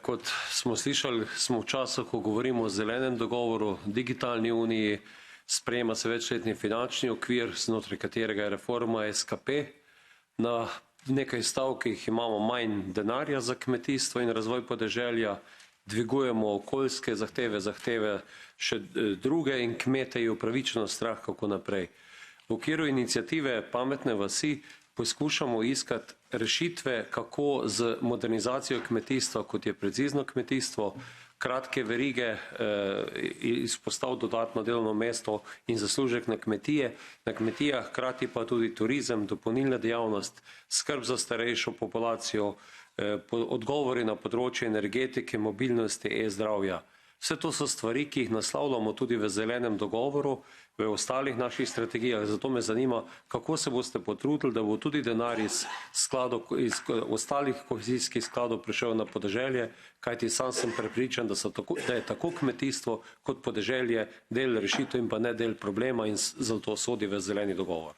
Kot smo slišali, smo v času, ko govorimo o zelenem dogovoru, digitalni uniji, sprejema se večletni finančni okvir, znotraj katerega je reforma SKP. Na nekaj stavkih imamo manj denarja za kmetijstvo in razvoj podeželja, dvigujemo okoljske zahteve še druge in kmete je upravičeno strah, kako naprej. V okviru iniciative Pametne vasi poskušamo iskati rešitve, kako z modernizacijo kmetijstva, kot je precizno kmetijstvo, kratke verige, izpostaviti dodatno delovno mesto in zaslužek na kmetijah, hkrati pa tudi turizem, dopolnilna dejavnost, skrb za starejšo populacijo, odgovori na področje energetike, mobilnosti, e-zdravja. Vse to so stvari, ki jih naslavljamo tudi v zelenem dogovoru, v ostalih naših strategijah. Zato me zanima, kako se boste potrudili, da bo tudi denar iz ostalih kohezijskih skladov prišel na podeželje, kajti sam sem prepričan, da je tako kmetijstvo kot podeželje del rešitev in pa ne del problema in zato sodi v zeleni dogovor.